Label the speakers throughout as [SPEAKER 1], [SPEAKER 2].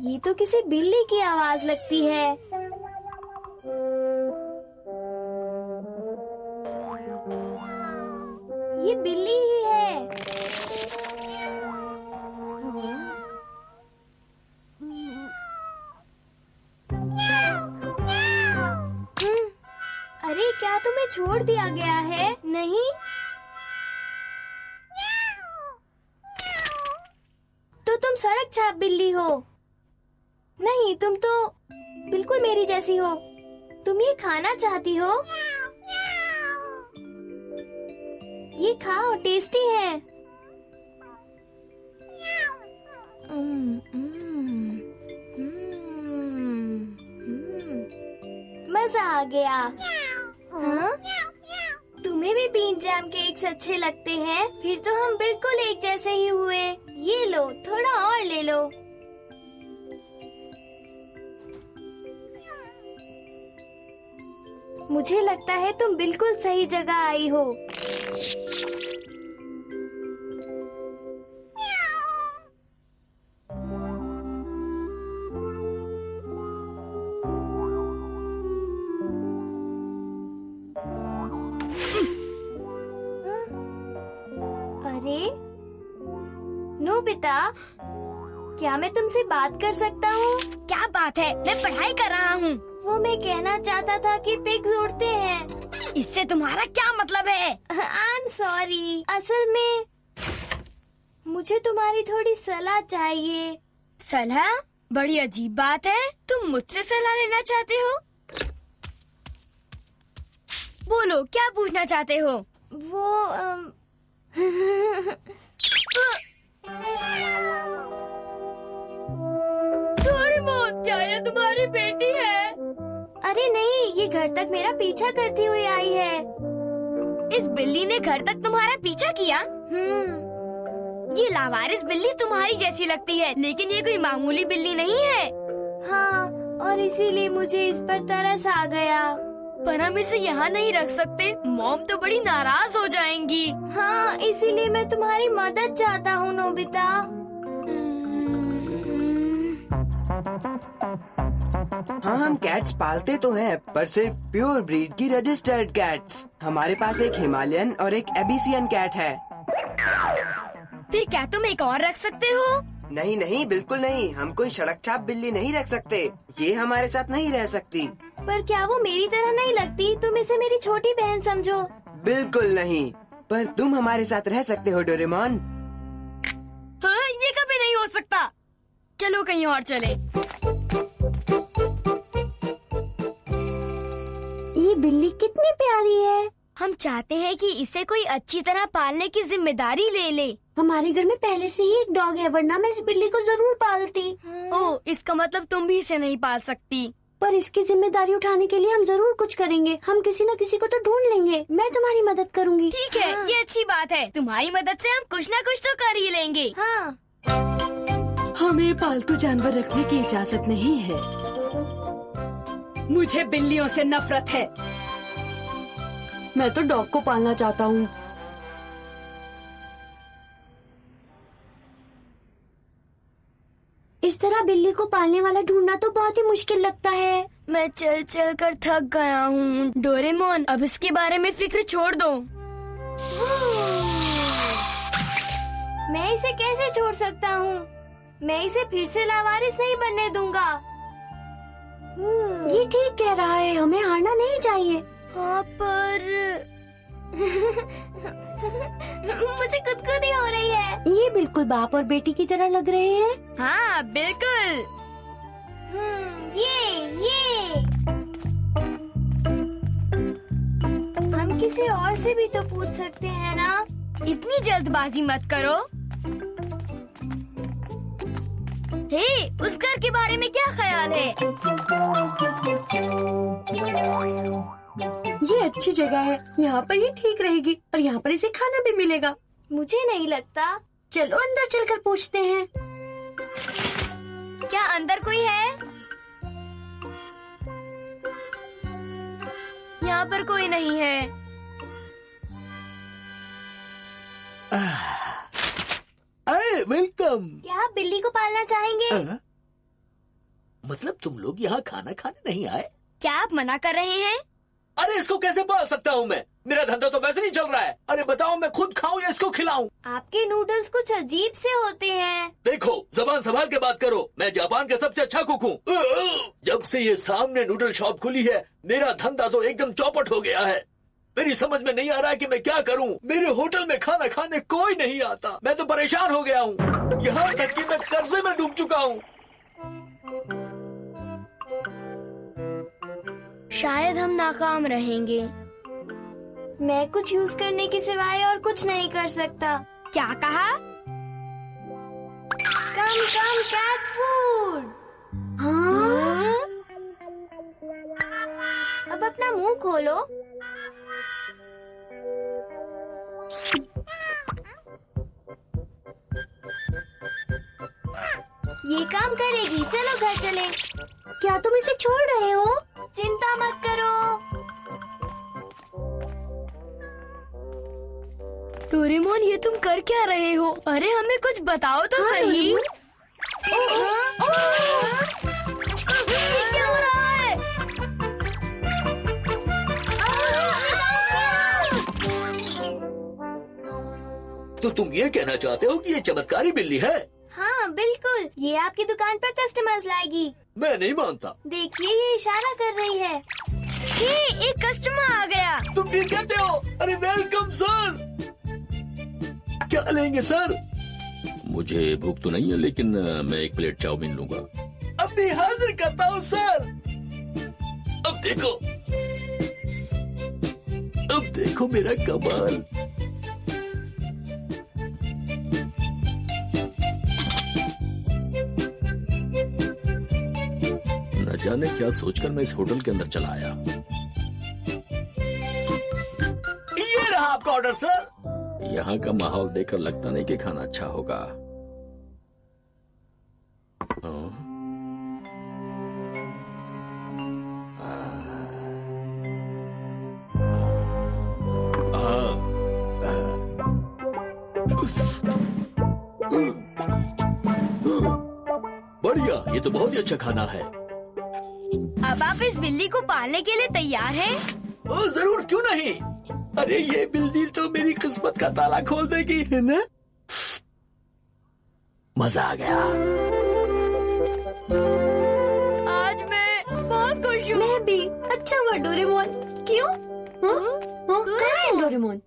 [SPEAKER 1] ये तो किसी बिल्ली की आवाज लगती है। ये बिल्ली ही है। अरे क्या तुम्हें छोड़ दिया गया है? नहीं, तो तुम सड़क छाप बिल्ली हो। नहीं, तुम तो बिल्कुल मेरी जैसी हो। तुम ये खाना चाहती हो? ये खाओ, टेस्टी है। मजा आ गया। हाँ? तुम्हें भी बीन जैम केक्स अच्छे लगते हैं? फिर तो हम बिल्कुल एक जैसे ही हुए। ये लो, थोड़ा और ले लो। मुझे लगता है तुम बिल्कुल सही जगह आई हो। अरे नोबिता, क्या मैं तुमसे बात कर सकता हूँ?
[SPEAKER 2] क्या बात है, मैं पढ़ाई कर रहा हूँ।
[SPEAKER 1] वो मैं कहना चाहता था कि पिग्स उड़ते हैं।
[SPEAKER 2] इससे तुम्हारा क्या मतलब है?
[SPEAKER 1] I am sorry. असल में मुझे तुम्हारी थोड़ी सलाह चाहिए।
[SPEAKER 2] सलाह? बड़ी अजीब बात है। तुम मुझसे सलाह लेना चाहते हो? बोलो, क्या पूछना चाहते हो?
[SPEAKER 1] वो
[SPEAKER 2] डोरेमोन, क्या ये तुम्हारी बेटी है?
[SPEAKER 1] अरे नहीं, ये घर तक मेरा पीछा करती हुई आई है।
[SPEAKER 2] इस बिल्ली ने घर तक तुम्हारा पीछा किया? ये लावारिस बिल्ली तुम्हारी जैसी लगती है, लेकिन ये कोई मामूली बिल्ली नहीं है।
[SPEAKER 1] हाँ, और इसीलिए मुझे इस पर तरस आ गया।
[SPEAKER 2] पर हम इसे यहाँ नहीं रख सकते, मॉम तो बड़ी नाराज हो जाएंगी।
[SPEAKER 1] हाँ, इसीलिए मैं तुम्हारी मदद चाहता हूँ नोबिता।
[SPEAKER 3] हाँ, हम कैट्स पालते तो हैं, पर सिर्फ प्योर ब्रीड की रजिस्टर्ड कैट्स। हमारे पास एक हिमालयन और एक एबिसियन कैट है।
[SPEAKER 2] फिर क्या तुम एक और रख सकते हो?
[SPEAKER 3] नहीं नहीं, बिल्कुल नहीं। हम कोई सड़क छाप बिल्ली नहीं रख सकते। ये हमारे साथ नहीं रह सकती।
[SPEAKER 1] पर क्या वो मेरी तरह नहीं लगती? तुम इसे मेरी छोटी बहन समझो।
[SPEAKER 3] बिल्कुल नहीं, पर तुम हमारे साथ रह सकते हो डोरेमोन।
[SPEAKER 2] हाँ, ये कभी नहीं हो सकता। चलो कहीं और चले।
[SPEAKER 1] ये बिल्ली कितनी प्यारी है।
[SPEAKER 2] हम चाहते हैं कि इसे कोई अच्छी तरह पालने की जिम्मेदारी ले ले।
[SPEAKER 1] हमारे घर में पहले से ही एक डॉग है, वरना मैं इस बिल्ली को जरूर पालती।
[SPEAKER 2] ओह, इसका मतलब तुम भी इसे नहीं पाल सकती।
[SPEAKER 1] पर इसकी जिम्मेदारी उठाने के लिए हम जरूर कुछ करेंगे। हम किसी न किसी को तो ढूंढ लेंगे। मैं तुम्हारी मदद करूंगी।
[SPEAKER 2] ठीक है, ये अच्छी बात है। तुम्हारी मदद से हम कुछ न कुछ तो कर ही लेंगे।
[SPEAKER 1] हाँ।
[SPEAKER 4] हमें पालतू जानवर रखने की इजाजत नहीं है। मुझे बिल्लियों से नफरत है। मैं तो डॉग को पालना चाहता हूँ।
[SPEAKER 1] इस तरह बिल्ली को पालने वाला ढूंढना तो बहुत ही मुश्किल लगता है।
[SPEAKER 2] मैं चल चल कर थक गया हूँ। डोरेमोन, अब इसके बारे में फिक्र छोड़ दो।
[SPEAKER 1] मैं इसे कैसे छोड़ सकता हूँ? मैं इसे फिर से लावारिस नहीं बनने दूंगा। ये ठीक कह रहा है, हमें हारना नहीं चाहिए।
[SPEAKER 2] हाँ, पर
[SPEAKER 1] मुझे खुदकुदी हो रही है। ये बिल्कुल बाप और बेटी की तरह लग रहे हैं।
[SPEAKER 2] हाँ, बिल्कुल।
[SPEAKER 1] ये हम किसी और से भी तो पूछ सकते हैं ना?
[SPEAKER 2] इतनी जल्दबाजी मत करो। हे, उस घर के बारे में क्या ख्याल है?
[SPEAKER 4] ये अच्छी जगह है, यहाँ पर ये ठीक रहेगी और यहाँ पर इसे खाना भी मिलेगा।
[SPEAKER 1] मुझे नहीं लगता। चलो अंदर चलकर पूछते हैं।
[SPEAKER 2] क्या अंदर कोई है? यहाँ पर कोई नहीं है।
[SPEAKER 5] वेलकम।
[SPEAKER 1] क्या आप बिल्ली को पालना चाहेंगे?
[SPEAKER 5] मतलब तुम लोग यहाँ खाना खाने नहीं आए?
[SPEAKER 2] क्या आप मना कर रहे हैं?
[SPEAKER 5] अरे इसको कैसे पाल सकता हूँ मैं? मेरा धंधा तो वैसे नहीं चल रहा है। अरे बताओ, मैं खुद खाऊं या इसको खिलाऊं?
[SPEAKER 1] आपके नूडल्स कुछ अजीब से होते हैं।
[SPEAKER 5] देखो, जबान संभाल के बात करो। मैं जापान का सबसे अच्छा कुक हूँ। जब से ये सामने नूडल शॉप खुली है, मेरा धंधा तो एकदम चौपट हो गया है। मेरी समझ में नहीं आ रहा है कि मैं क्या करूं। मेरे होटल में खाना खाने कोई नहीं आता। मैं तो परेशान हो गया हूँ। यहाँ तक कि मैं कर्जे में डूब चुका हूँ।
[SPEAKER 2] शायद हम नाकाम रहेंगे।
[SPEAKER 1] मैं कुछ यूज करने के सिवाय और कुछ नहीं कर सकता।
[SPEAKER 2] क्या कहा?
[SPEAKER 1] कम कैट फूड।
[SPEAKER 2] हाँ?
[SPEAKER 1] अब अपना मुंह खोलो। ये काम करेगी। चलो घर चलें।
[SPEAKER 2] क्या तुम इसे छोड़ रहे हो?
[SPEAKER 1] चिंता मत करो।
[SPEAKER 2] डोरेमोन, ये तुम कर क्या रहे हो? अरे हमें कुछ बताओ तो सही। ये क्या हो रहा है?
[SPEAKER 5] तो तुम ये कहना चाहते हो कि ये चमत्कारी बिल्ली है?
[SPEAKER 1] हाँ बिल्कुल, ये आपकी दुकान पर कस्टमर्स लाएगी।
[SPEAKER 5] मैं नहीं मानता।
[SPEAKER 1] देखिए, ये इशारा कर रही है।
[SPEAKER 2] हे, एक कस्टमर आ गया।
[SPEAKER 5] तुम ठीक कहते हो। अरे वेलकम सर। क्या लेंगे सर? मुझे भूख तो नहीं है, लेकिन मैं एक प्लेट चाउमीन लूंगा। अभी हाजिर करता हूँ सर। अब देखो मेरा कमाल। न जाने क्या सोचकर मैं इस होटल के अंदर चला आया। ये रहा आपका ऑर्डर सर। यहाँ का माहौल देखकर लगता नहीं कि खाना अच्छा होगा। बढ़िया, ये तो बहुत ही अच्छा खाना है।
[SPEAKER 2] अब आप इस बिल्ली को पालने के लिए तैयार हैं?
[SPEAKER 5] ओ जरूर, क्यों नहीं। अरे ये बिल्ली तो मेरी किस्मत का ताला खोल देगी, है ना? मजा आ गया।
[SPEAKER 2] आज मैं बहुत खुश हूँ।
[SPEAKER 4] मैं भी। अच्छा हुआ डोरेमोन। क्यों? कहाँ है डोरेमोन?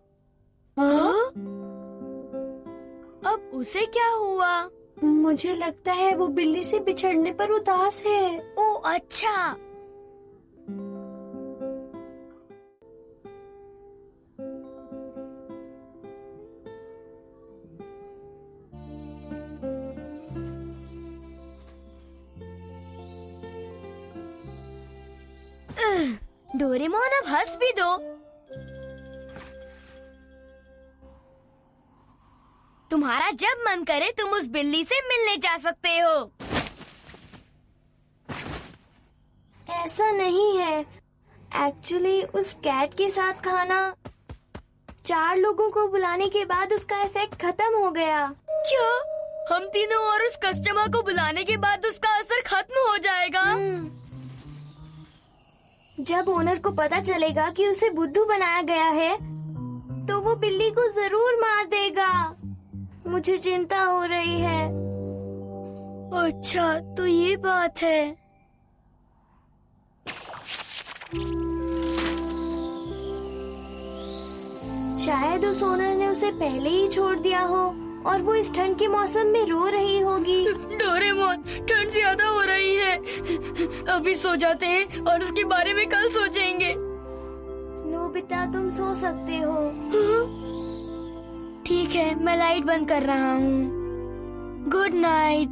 [SPEAKER 2] अब उसे क्या हुआ?
[SPEAKER 4] मुझे लगता है वो बिल्ली से बिछड़ने पर उदास है।
[SPEAKER 2] ओ अच्छा। डोरेमोन, अब हंस भी दो। तुम्हारा जब मन करे तुम उस बिल्ली से मिलने जा सकते हो।
[SPEAKER 1] ऐसा नहीं है। एक्चुअली उस कैट के साथ खाना 4 लोगों को बुलाने के बाद उसका इफेक्ट खत्म हो गया।
[SPEAKER 2] क्या? हम तीनों और उस कस्टमर को बुलाने के बाद उसका असर खत्म हो जाएगा?
[SPEAKER 1] जब ओनर को पता चलेगा कि उसे बुद्धू बनाया गया है, तो वो बिल्ली को जरूर मार देगा। मुझे चिंता हो रही है।
[SPEAKER 2] अच्छा, तो ये बात है।
[SPEAKER 1] शायद उस ओनर ने उसे पहले ही छोड़ दिया हो और वो इस ठंड के मौसम में रो रही होगी।
[SPEAKER 2] डोरेमोन, ठंड ज्यादा हो रही है। अभी सो जाते हैं और उसके बारे में कल सोचेंगे।
[SPEAKER 1] नोबिता, तुम सो सकते हो।
[SPEAKER 2] ठीक है, मैं लाइट बंद कर रहा हूँ। Good night.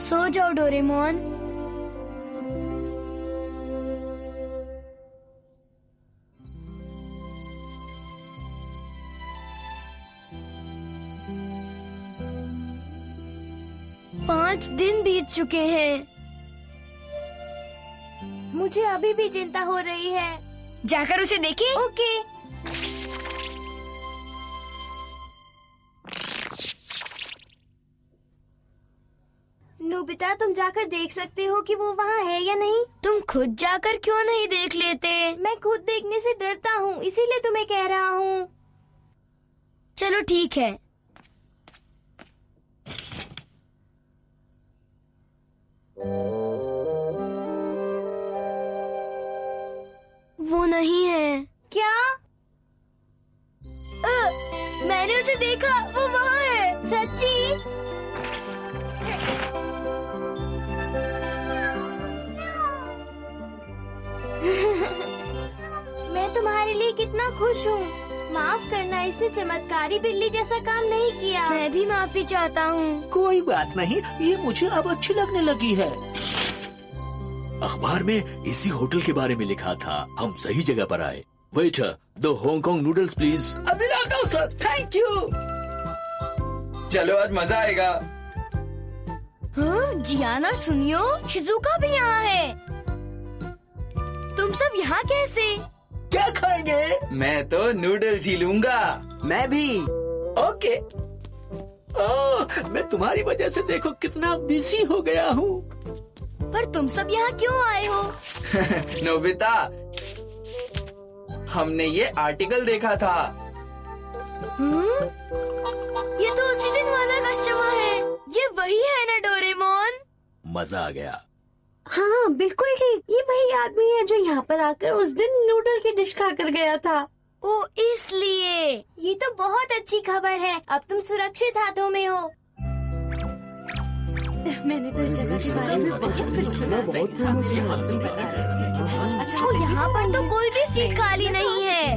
[SPEAKER 2] सो जाओ डोरेमोन। पाँच दिन बीत चुके हैं।
[SPEAKER 1] मुझे अभी भी चिंता हो रही है।
[SPEAKER 2] जाकर उसे देखें।
[SPEAKER 1] ओके। नोबिता, तुम जाकर देख सकते हो कि वो वहाँ है या नहीं?
[SPEAKER 2] तुम खुद जाकर क्यों नहीं देख लेते?
[SPEAKER 1] मैं खुद देखने से डरता हूँ, इसीलिए तुम्हें कह रहा हूँ।
[SPEAKER 2] चलो ठीक है। वो नहीं है।
[SPEAKER 1] क्या?
[SPEAKER 2] मैंने उसे देखा, वो वहाँ है।
[SPEAKER 1] सच्ची? मैं तुम्हारे लिए कितना खुश हूँ। माफ करना, इसने चमत्कारी बिल्ली जैसा काम नहीं किया।
[SPEAKER 2] मैं भी माफी चाहता हूँ।
[SPEAKER 5] कोई बात नहीं, ये मुझे अब अच्छी लगने लगी है। अखबार में इसी होटल के बारे में लिखा था। हम सही जगह पर आए। Waiter, 2 Hong Kong noodles please. अभी लाता हूँ सर, थैंक यू।
[SPEAKER 3] चलो आज मजा आएगा।
[SPEAKER 2] हाँ, जियाना सुनियो, शिजुका भी यहाँ है। तुम सब यहाँ कैसे?
[SPEAKER 5] क्या खाएंगे?
[SPEAKER 3] मैं तो नूडल्स ही लूंगा। मैं भी।
[SPEAKER 5] ओके। मैं तुम्हारी वजह से देखो कितना बिजी हो गया हूँ।
[SPEAKER 2] पर तुम सब यहाँ क्यों आए हो?
[SPEAKER 3] नोबिता, हमने ये आर्टिकल देखा था।
[SPEAKER 2] ये तो उसी दिन वाला कस्टमर है। ये वही है ना डोरेमोन?
[SPEAKER 5] मजा आ गया।
[SPEAKER 4] हाँ बिल्कुल ठीक, ये वही आदमी है जो यहाँ पर आकर उस दिन नूडल की डिश खाकर गया था।
[SPEAKER 2] ओ, इसलिए।
[SPEAKER 1] ये तो बहुत अच्छी खबर है। अब तुम सुरक्षित हाथों में हो।
[SPEAKER 4] मैंने तो इस जगह के बारे में बहुत सुना
[SPEAKER 2] अच्छा, यहाँ पर तो कोई भी सीट खाली नहीं है।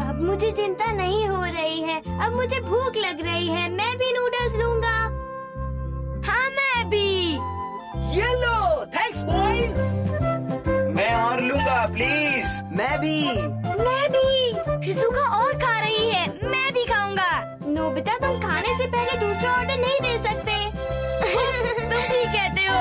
[SPEAKER 1] अब मुझे चिंता नहीं हो रही है। अब मुझे भूख लग रही है। मैं भी नूडल्स लूंगा।
[SPEAKER 2] हाँ, मैं भी।
[SPEAKER 5] ये लो, थैंक्स बॉयज।
[SPEAKER 3] मैं और लूंगा प्लीज। मैं भी।
[SPEAKER 1] मैं भी।
[SPEAKER 2] शिजुका और खा रही है, मैं भी खाऊंगा।
[SPEAKER 1] नोबिता, तुम खाने से पहले दूसरा ऑर्डर नहीं दे सकते।
[SPEAKER 2] तुम ठीक कहते हो।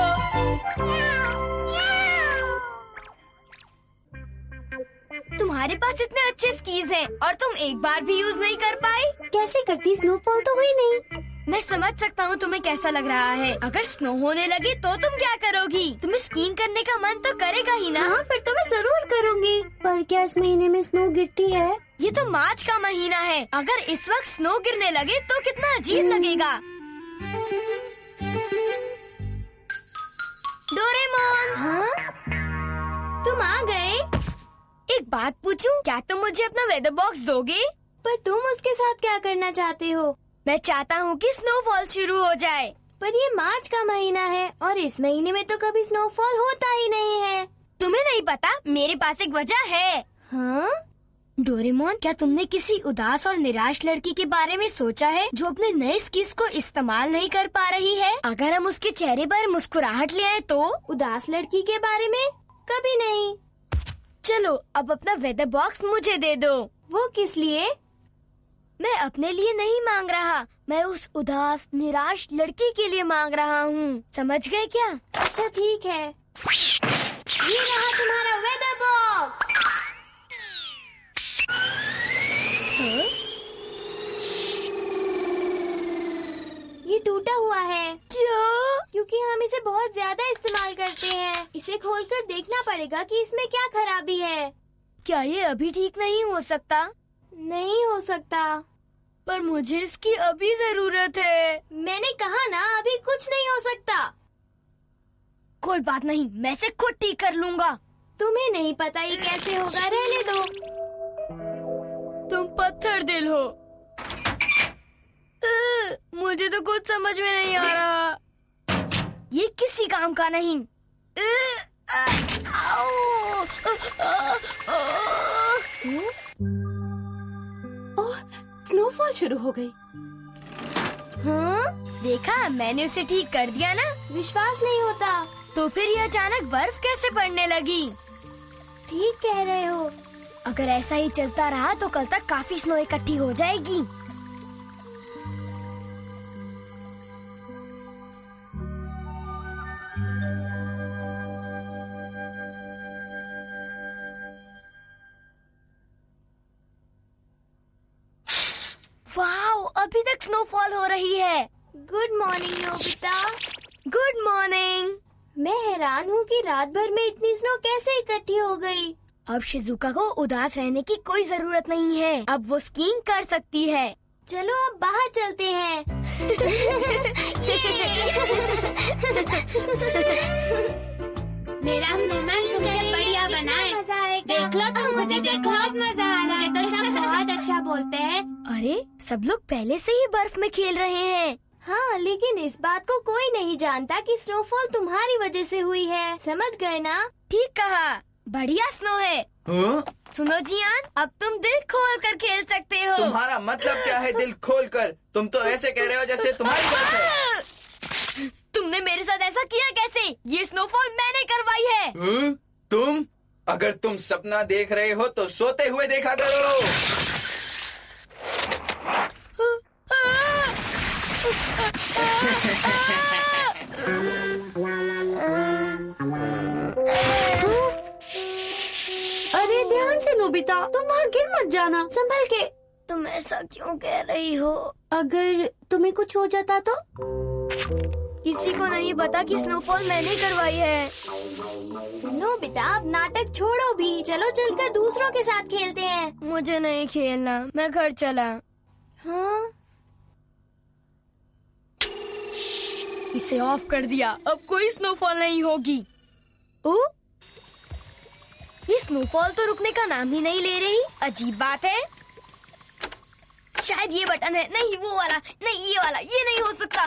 [SPEAKER 2] तुम्हारे पास इतने अच्छे स्कीज हैं और तुम एक बार भी यूज नहीं कर पाई।
[SPEAKER 1] कैसे करती? स्नोफॉल तो हुई नहीं।
[SPEAKER 2] मैं समझ सकता हूँ तुम्हें कैसा लग रहा है। अगर स्नो होने लगे तो तुम क्या करोगी? तुम्हें स्कीइंग करने का मन तो करेगा ही ना।
[SPEAKER 1] हाँ, फिर तो मैं जरूर करूँगी। पर क्या इस महीने में स्नो गिरती है?
[SPEAKER 2] ये तो मार्च का महीना है। अगर इस वक्त स्नो गिरने लगे तो कितना अजीब लगेगा। डोरेमोन।
[SPEAKER 1] हाँ? तुम आ गए?
[SPEAKER 2] एक बात पूछूं? क्या तुम मुझे अपना वेदर बॉक्स दोगे?
[SPEAKER 1] पर तुम उसके साथ क्या करना चाहते हो?
[SPEAKER 2] मैं चाहता हूँ कि स्नोफॉल शुरू हो जाए।
[SPEAKER 1] पर ये मार्च का महीना है और इस महीने में तो कभी स्नोफॉल होता ही नहीं है।
[SPEAKER 2] तुम्हें नहीं पता? मेरे पास एक वजह है।
[SPEAKER 1] हाँ?
[SPEAKER 2] डोरेमोन, क्या तुमने किसी उदास और निराश लड़की के बारे में सोचा है जो अपने नए स्किल्स को इस्तेमाल नहीं कर पा रही है? अगर हम उसके चेहरे पर मुस्कुराहट ले आए तो?
[SPEAKER 1] उदास लड़की के बारे में? कभी नहीं।
[SPEAKER 2] चलो, अब अपना वेदर बॉक्स मुझे दे दो।
[SPEAKER 1] वो किस लिए?
[SPEAKER 2] मैं अपने लिए नहीं मांग रहा, मैं उस उदास निराश लड़की के लिए मांग रहा हूँ। समझ गए क्या?
[SPEAKER 1] अच्छा ठीक है। ये रहा तुम्हारा वेदर बॉक्स। ये टूटा हुआ है।
[SPEAKER 2] क्या?
[SPEAKER 1] क्योंकि हम इसे बहुत ज्यादा इस्तेमाल करते हैं। इसे खोलकर देखना पड़ेगा कि इसमें क्या खराबी है।
[SPEAKER 2] क्या ये अभी ठीक नहीं हो सकता?
[SPEAKER 1] नहीं हो सकता।
[SPEAKER 2] पर मुझे इसकी अभी जरूरत है।
[SPEAKER 1] मैंने कहा ना, अभी कुछ नहीं हो सकता।
[SPEAKER 2] कोई बात नहीं, मैं इसे खुद ठीक कर लूंगा।
[SPEAKER 1] तुम्हें नहीं पता ये कैसे होगा, रहने दो।
[SPEAKER 2] तुम पत्थर दिल हो। मुझे तो कुछ समझ में नहीं आ रहा। ये किसी काम का नहीं।
[SPEAKER 4] स्नोफॉल शुरू हो गई।
[SPEAKER 1] हाँ?
[SPEAKER 2] देखा, मैंने उसे ठीक कर दिया ना।
[SPEAKER 1] विश्वास नहीं होता।
[SPEAKER 2] तो फिर ये अचानक बर्फ कैसे पड़ने लगी?
[SPEAKER 1] ठीक कह रहे हो।
[SPEAKER 2] अगर ऐसा ही चलता रहा तो कल तक काफी स्नो इकट्ठी हो जाएगी। वाओ, अभी तक स्नोफॉल हो रही है।
[SPEAKER 1] Good morning Nobita.
[SPEAKER 2] Good morning.
[SPEAKER 1] मैं हैरान हूँ कि रात भर में इतनी स्नो कैसे इकट्ठी हो गई।
[SPEAKER 2] अब शिजुका को उदास रहने की कोई जरूरत नहीं है। अब वो स्कीइंग कर सकती है।
[SPEAKER 1] चलो अब बाहर चलते हैं।
[SPEAKER 6] मेरा स्नोमैन तुमसे बढ़िया बना है। देख लो तुम मुझे देखो, मजा आ रहा है। तो सब बहुत अच्छा बोलते हैं।
[SPEAKER 2] अरे सब लोग पहले से ही बर्फ में खेल रहे हैं।
[SPEAKER 1] हाँ, लेकिन इस बात को कोई नहीं जानता कि स्नोफॉल तुम्हारी वजह से हुई है। समझ गए ना?
[SPEAKER 2] ठीक कहा, बढ़िया स्नो है। सुनो जियान, अब तुम दिल खोल कर खेल सकते हो।
[SPEAKER 7] तुम्हारा मतलब क्या है दिल खोल कर? तुम तो ऐसे कह रहे हो जैसे तुम्हारी बात है।
[SPEAKER 2] तुमने मेरे साथ ऐसा किया कैसे? ये स्नोफॉल मैंने करवाई है।
[SPEAKER 7] तुम? अगर तुम सपना देख रहे हो तो सोते हुए देखा करो।
[SPEAKER 4] अरे ध्यान से नोबिता, तुम वहाँ गिर मत जाना, संभल के।
[SPEAKER 2] तुम ऐसा क्यों कह रही हो?
[SPEAKER 4] अगर तुम्हें कुछ हो जाता तो?
[SPEAKER 2] किसी को नहीं पता कि स्नोफॉल मैंने करवाई है।
[SPEAKER 1] नोबिता, अब नाटक छोड़ो भी। चलो चलकर दूसरों के साथ खेलते हैं।
[SPEAKER 2] मुझे नहीं खेलना, मैं घर चला।
[SPEAKER 1] हाँ?
[SPEAKER 2] इसे ऑफ कर दिया, अब कोई स्नोफॉल नहीं होगी। ओ, ये स्नोफॉल तो रुकने का नाम ही नहीं ले रही। अजीब बात है। शायद ये बटन है। नहीं, वो वाला नहीं, ये वाला। ये नहीं हो सकता।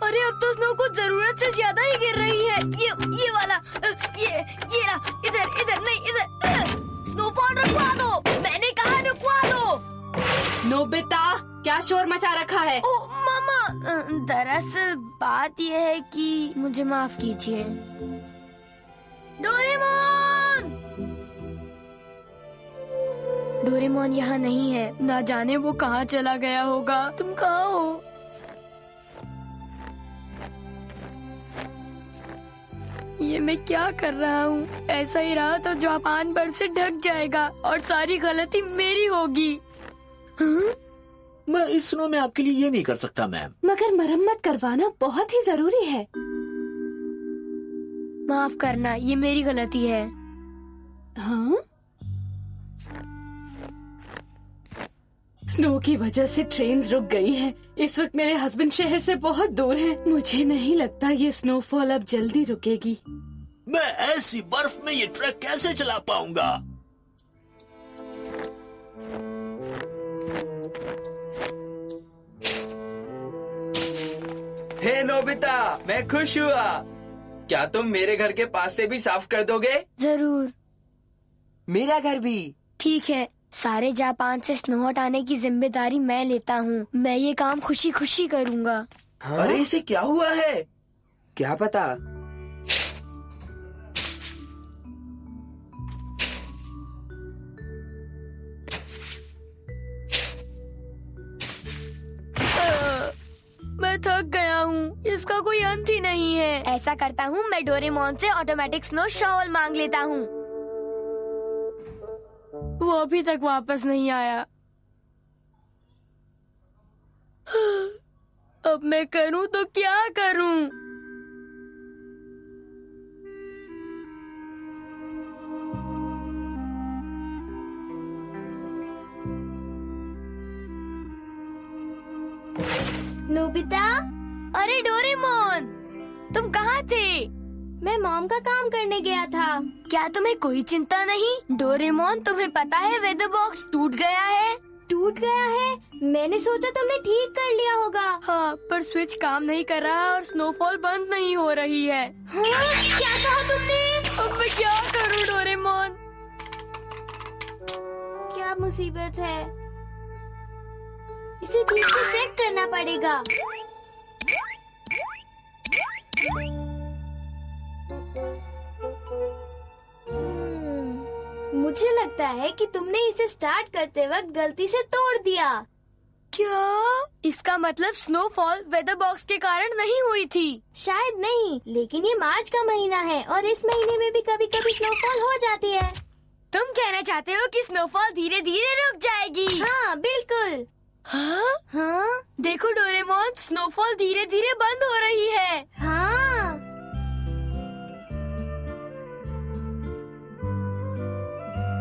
[SPEAKER 2] अरे अब तो स्नो कुछ जरूरत से ज्यादा ही गिर रही है। ये वाला, ये रहा। इधर इधर नहीं, इधर। स्नोफॉल रुकवा दो, मैंने कहा रुकवा दो।
[SPEAKER 6] नोबिता, क्या शोर मचा रखा है?
[SPEAKER 2] ओ मामा, दरअसल बात यह है कि मुझे माफ कीजिए। डोरेमोन! डोरेमोन यहाँ नहीं है। ना जाने वो कहाँ चला गया होगा। तुम कहाँ हो? ये मैं क्या कर रहा हूँ? ऐसा ही रहा तो जापान बर्फ से ढक जाएगा और सारी गलती मेरी होगी।
[SPEAKER 5] मैं इस स्नो में आपके लिए ये नहीं कर सकता मैम।
[SPEAKER 4] मगर मरम्मत करवाना बहुत ही जरूरी है।
[SPEAKER 2] माफ करना, ये मेरी गलती है।
[SPEAKER 4] हाँ? स्नो की वजह से ट्रेन रुक गई है। इस वक्त मेरे हस्बैंड शहर से बहुत दूर हैं। मुझे नहीं लगता ये स्नोफॉल अब जल्दी रुकेगी।
[SPEAKER 5] मैं ऐसी बर्फ में ये ट्रक कैसे चला पाऊंगा?
[SPEAKER 7] हे नोबिता, मैं खुश हुआ। क्या तुम मेरे घर के पास से भी साफ कर दोगे?
[SPEAKER 2] जरूर।
[SPEAKER 3] मेरा घर भी।
[SPEAKER 2] ठीक है, सारे जापान से स्नो हटाने की जिम्मेदारी मैं लेता हूँ। मैं ये काम खुशी खुशी करूँगा।
[SPEAKER 3] हाँ?
[SPEAKER 7] अरे इसे क्या हुआ है?
[SPEAKER 3] क्या पता।
[SPEAKER 2] मैं थक गया हूँ, इसका कोई अंत ही नहीं है। ऐसा करता हूँ, मैं डोरेमोन से ऑटोमेटिक स्नो शॉवल मांग लेता हूँ। वो अभी तक वापस नहीं आया। अब मैं करूँ तो क्या करूँ?
[SPEAKER 1] नोबिता,
[SPEAKER 2] अरे डोरेमोन, तुम कहाँ थे?
[SPEAKER 1] मैं मॉम का काम करने गया था।
[SPEAKER 2] क्या तुम्हें कोई चिंता नहीं? डोरेमोन, तुम्हें पता है वेदर बॉक्स टूट गया है।
[SPEAKER 1] टूट गया है? मैंने सोचा तुमने ठीक कर लिया होगा।
[SPEAKER 2] हाँ, पर स्विच काम नहीं कर रहा और स्नोफॉल बंद नहीं हो रही है।
[SPEAKER 1] हाँ? क्या कहा तुमने?
[SPEAKER 2] अब मैं क्या करूँ डोरेमोन?
[SPEAKER 1] क्या मुसीबत है? इसे ठीक से चेक करना पड़ेगा। मुझे लगता है कि तुमने इसे स्टार्ट करते वक्त गलती से तोड़ दिया।
[SPEAKER 2] क्या? इसका मतलब स्नोफॉल वेदर बॉक्स के कारण नहीं हुई थी?
[SPEAKER 1] शायद नहीं, लेकिन ये मार्च का महीना है और इस महीने में भी कभी कभी स्नोफॉल हो जाती है।
[SPEAKER 2] तुम कहना चाहते हो कि स्नोफॉल धीरे धीरे रुक जाएगी?
[SPEAKER 1] हाँ बिल्कुल।
[SPEAKER 2] हाँ?
[SPEAKER 1] हाँ?
[SPEAKER 2] देखो डोरेमोन, स्नोफॉल धीरे धीरे बंद हो रही है।
[SPEAKER 1] हाँ।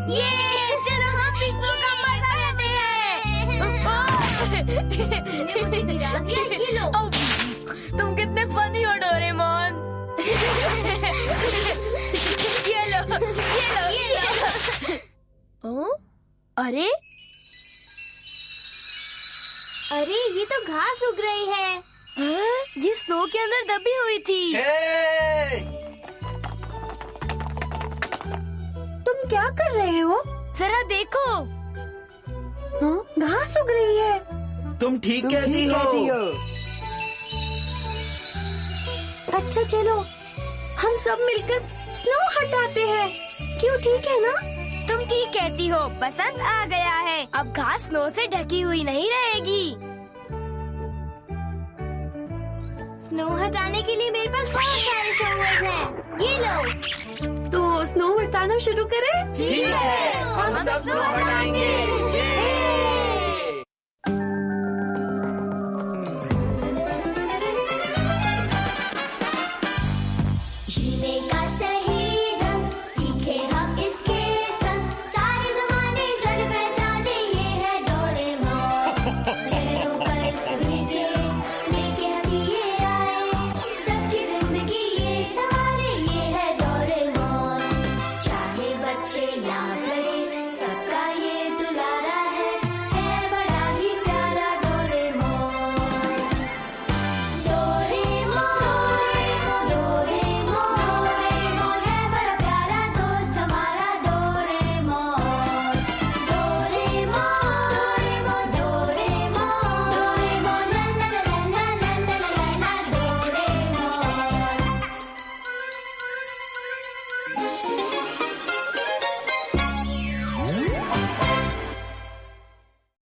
[SPEAKER 2] ये चलो हम भी स्नो का मजा लेते हैं।
[SPEAKER 1] तुमने मुझे गिरा दिया, ये लो।
[SPEAKER 2] तुम कितने फनी हो डोरेमोन। ये लो, ये लो, ये लो। अरे
[SPEAKER 1] अरे ये तो घास उग रही है।
[SPEAKER 2] ये स्नो के अंदर दबी हुई थी।
[SPEAKER 7] हे!
[SPEAKER 6] तुम क्या कर रहे हो?
[SPEAKER 2] जरा देखो।
[SPEAKER 6] घास उग रही है।
[SPEAKER 7] तुम ठीक
[SPEAKER 3] तुम
[SPEAKER 7] कहती
[SPEAKER 3] ठीक
[SPEAKER 7] हो।
[SPEAKER 3] कहती हो।
[SPEAKER 6] अच्छा चलो, हम सब मिलकर स्नो हटाते हैं। क्यों, ठीक है ना?
[SPEAKER 2] तुम ठीक कहती हो, बसंत आ गया है। अब घास स्नो से ढकी हुई नहीं रहेगी।
[SPEAKER 1] स्नो हटाने के लिए मेरे पास बहुत सारे शॉवर्स हैं। ये लो।
[SPEAKER 6] तो स्नो हटाना शुरू करें?
[SPEAKER 7] ठीक है, हम सब स्नो हटाएंगे।